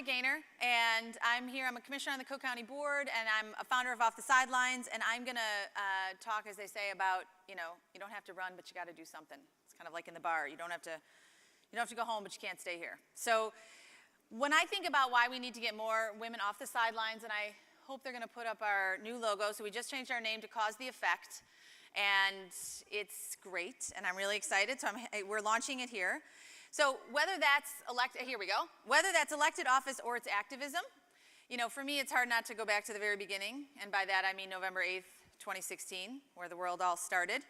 Bridget Gainer, and I'm here. I'm a commissioner on the Cook County Board, and I'm a founder of Off the Sidelines, and I'm going to talk, as they say, about, you don't have to run, but you got to do something. It's kind of like in the bar. You don't have to go home, but you can't stay here. So when I think about why we need to get more women off the sidelines, and I hope they're going to put up our new logo, so we just changed our name to Cause the Effect, and it's great, and I'm really excited, so we're launching it here. So whether that's whether that's elected office or it's activism, for me it's hard not to go back to the very beginning, and by that I mean November 8th, 2016, where the world all started.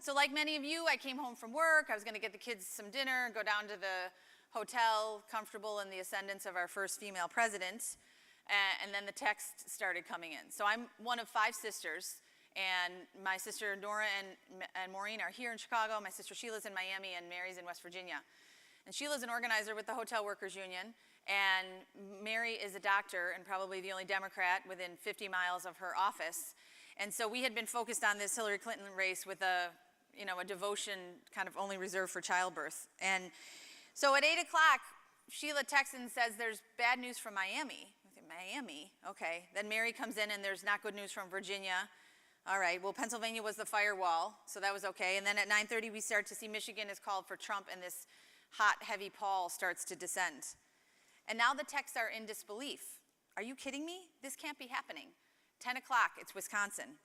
So like many of you, I came home from work, I was going to get the kids some dinner, go down to the hotel, comfortable in the ascendance of our first female president, and then the text started coming in. So I'm one of 5 sisters, and my sister Nora and Maureen are here in Chicago. My sister Sheila's in Miami, and Mary's in West Virginia. And Sheila's an organizer with the Hotel Workers Union, and Mary is a doctor and probably the only Democrat within 50 miles of her office. And so we had been focused on this Hillary Clinton race with a devotion kind of only reserved for childbirth. And so at 8 o'clock, Sheila texts and says, there's bad news from Miami. I think, Miami? Okay. Then Mary comes in, and there's not good news from Virginia. All right, well, Pennsylvania was the firewall, so that was okay. And then at 9:30, we start to see Michigan is called for Trump, and this hot, heavy pall starts to descend. And now the texts are in disbelief. Are you kidding me? This can't be happening. 10 o'clock, it's Wisconsin.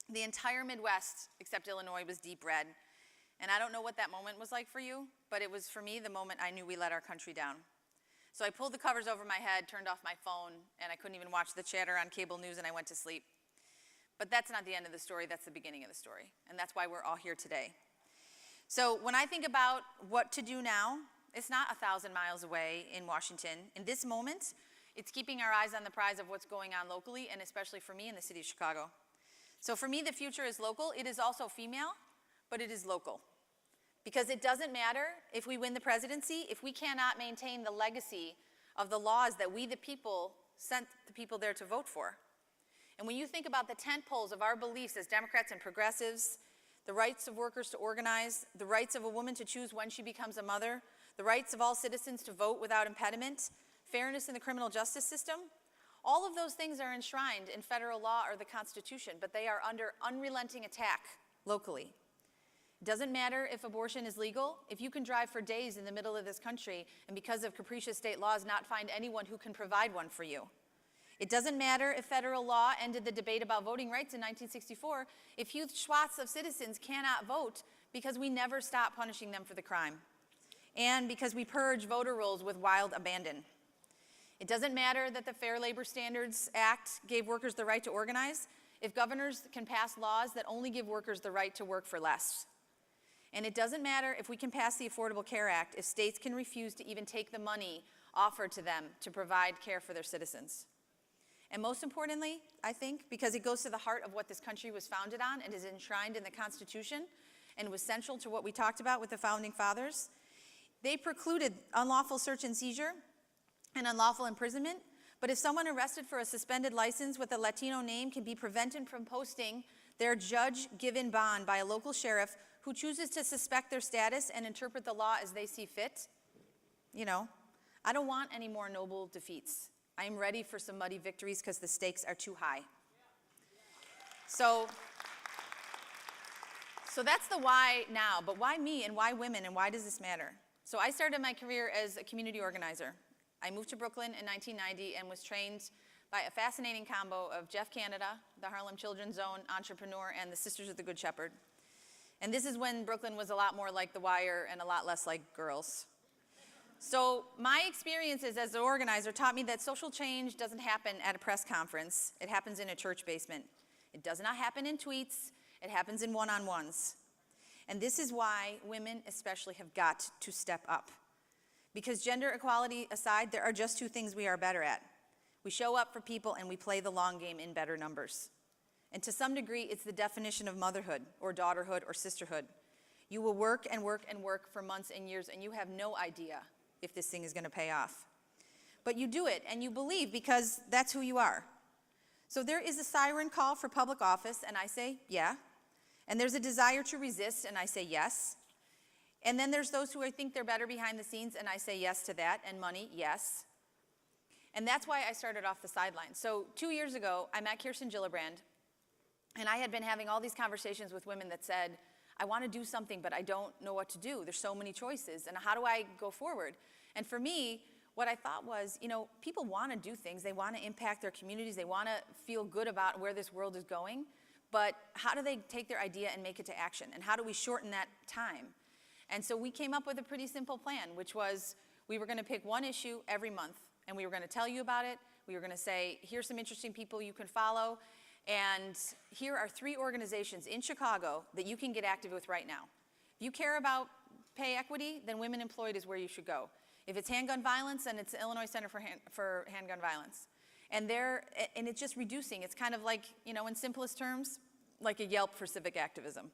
The entire Midwest, except Illinois, was deep red. And I don't know what that moment was like for you, but it was, for me, the moment I knew we let our country down. So I pulled the covers over my head, turned off my phone, and I couldn't even watch the chatter on cable news, and I went to sleep. But that's not the end of the story, that's the beginning of the story. And that's why we're all here today. So when I think about what to do now, it's not 1,000 miles away in Washington. In this moment, it's keeping our eyes on the prize of what's going on locally, and especially for me in the city of Chicago. So for me, the future is local. It is also female, but it is local. Because it doesn't matter if we win the presidency, if we cannot maintain the legacy of the laws that we, the people, sent the people there to vote for. And when you think about the tent poles of our beliefs as Democrats and progressives, the rights of workers to organize, the rights of a woman to choose when she becomes a mother, the rights of all citizens to vote without impediment, fairness in the criminal justice system, all of those things are enshrined in federal law or the Constitution, but they are under unrelenting attack locally. It doesn't matter if abortion is legal, if you can drive for days in the middle of this country and because of capricious state laws not find anyone who can provide one for you. It doesn't matter if federal law ended the debate about voting rights in 1964, if huge swaths of citizens cannot vote because we never stop punishing them for the crime, and because we purge voter rolls with wild abandon. It doesn't matter that the Fair Labor Standards Act gave workers the right to organize, if governors can pass laws that only give workers the right to work for less. And it doesn't matter if we can pass the Affordable Care Act, if states can refuse to even take the money offered to them to provide care for their citizens. And most importantly, I think, because it goes to the heart of what this country was founded on and is enshrined in the Constitution and was central to what we talked about with the Founding Fathers, they precluded unlawful search and seizure and unlawful imprisonment, but if someone arrested for a suspended license with a Latino name can be prevented from posting their judge-given bond by a local sheriff who chooses to suspect their status and interpret the law as they see fit, I don't want any more noble defeats. I am ready for some muddy victories because the stakes are too high. So that's the why now, but why me and why women and why does this matter? So I started my career as a community organizer. I moved to Brooklyn in 1990 and was trained by a fascinating combo of Jeff Canada, the Harlem Children's Zone entrepreneur, and the Sisters of the Good Shepherd. And this is when Brooklyn was a lot more like The Wire and a lot less like Girls. So my experiences as an organizer taught me that social change doesn't happen at a press conference. It happens in a church basement. It does not happen in tweets. It happens in one-on-ones. And this is why women especially have got to step up. Because gender equality aside, there are just 2 things we are better at. We show up for people and we play the long game in better numbers. And to some degree, it's the definition of motherhood or daughterhood or sisterhood. You will work and work and work for months and years, and you have no idea if this thing is going to pay off. But you do it, and you believe because that's who you are. So there is a siren call for public office, and I say, yeah. And there's a desire to resist, and I say yes. And then there's those who think they're better behind the scenes, and I say yes to that, and money, yes. And that's why I started off the Sidelines. So 2 years ago, I met Kirsten Gillibrand, and I had been having all these conversations with women that said, I want to do something, but I don't know what to do. There's so many choices, and how do I go forward? And for me, what I thought was, people want to do things. They want to impact their communities. They want to feel good about where this world is going. But how do they take their idea and make it to action? And how do we shorten that time? And so we came up with a pretty simple plan, which was we were going to pick one issue every month, and we were going to tell you about it. We were going to say, here's some interesting people you can follow. And here are 3 organizations in Chicago that you can get active with right now. If you care about pay equity, then Women Employed is where you should go. If it's handgun violence, then it's the Illinois Center for Handgun Violence. And it's just reducing. It's kind of like, in simplest terms, like a Yelp for civic activism.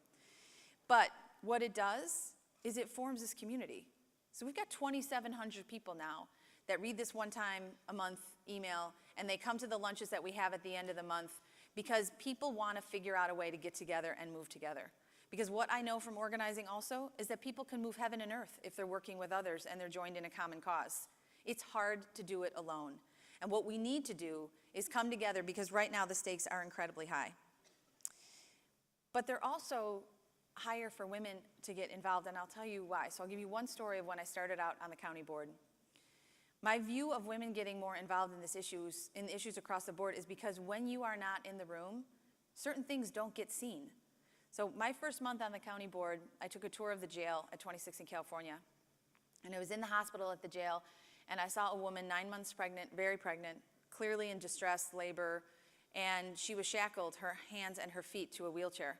But what it does is it forms this community. So we've got 2,700 people now that read this one time a month email, and they come to the lunches that we have at the end of the month because people want to figure out a way to get together and move together. Because what I know from organizing also is that people can move heaven and earth if they're working with others and they're joined in a common cause. It's hard to do it alone. And what we need to do is come together because right now the stakes are incredibly high. But they're also higher for women to get involved, and I'll tell you why. So I'll give you one story of when I started out on the county board. My view of women getting more involved in the issues across the board is because when you are not in the room, certain things don't get seen. So my first month on the county board, I took a tour of the jail at 26 in California. And I was in the hospital at the jail, and I saw a woman 9 months pregnant, very pregnant, clearly in distress, labor, and she was shackled, her hands and her feet, to a wheelchair.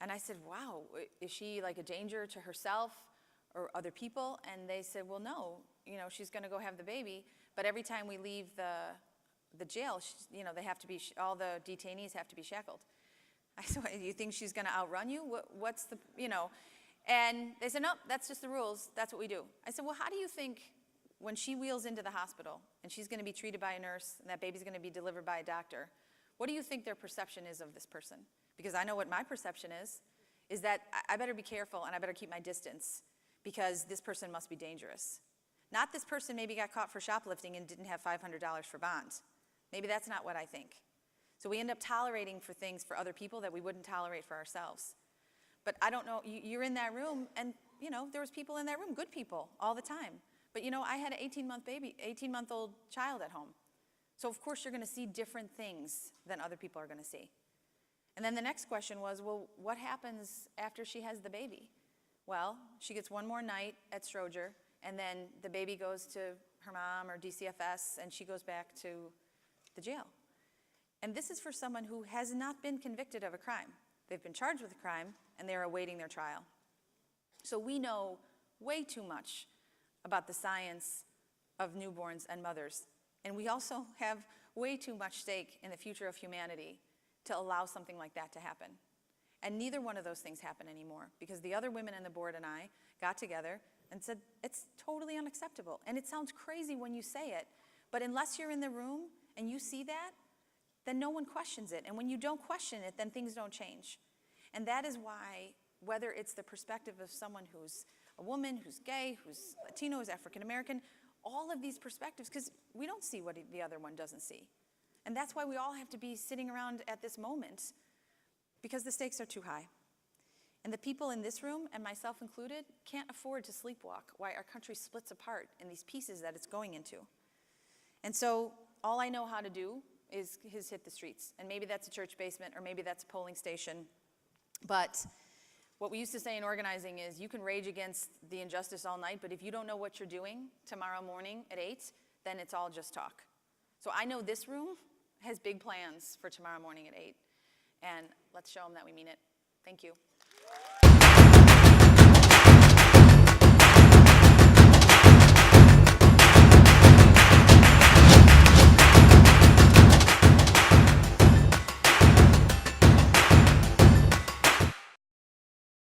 And I said, wow, is she like a danger to herself or other people? And they said, well, no, she's going to go have the baby, but every time we leave the jail, they have to be, all the detainees have to be shackled. I said, you think she's going to outrun you? What's the, And they said, no, that's just the rules. That's what we do. I said, well, how do you think when she wheels into the hospital and she's going to be treated by a nurse and that baby's going to be delivered by a doctor, what do you think their perception is of this person? Because I know what my perception is that I better be careful and I better keep my distance because this person must be dangerous. Not this person maybe got caught for shoplifting and didn't have $500 for bond. Maybe that's not what I think. So we end up tolerating for things for other people that we wouldn't tolerate for ourselves. But I don't know, you're in that room and there was people in that room, good people, all the time. But I had an 18-month-old child at home. So of course you're gonna see different things than other people are gonna see. And then the next question was, well, what happens after she has the baby? Well, she gets one more night at Stroger, and then the baby goes to her mom or DCFS, and she goes back to the jail. And this is for someone who has not been convicted of a crime. They've been charged with a crime, and they're awaiting their trial. So we know way too much about the science of newborns and mothers. And we also have way too much stake in the future of humanity to allow something like that to happen. And neither one of those things happen anymore because the other women on the board and I got together and said, it's totally unacceptable. And it sounds crazy when you say it, but unless you're in the room and you see that, then no one questions it. And when you don't question it, then things don't change. And that is why, whether it's the perspective of someone who's a woman, who's gay, who's Latino, who's African American, all of these perspectives, because we don't see what the other one doesn't see. And that's why we all have to be sitting around at this moment, because the stakes are too high. And the people in this room, and myself included, can't afford to sleepwalk while our country splits apart in these pieces that it's going into. And so all I know how to do is hit the streets. And maybe that's a church basement, or maybe that's a polling station. But what we used to say in organizing is you can rage against the injustice all night, but if you don't know what you're doing tomorrow morning at 8, then it's all just talk. So I know this room has big plans for tomorrow morning at 8. And let's show them that we mean it. Thank you.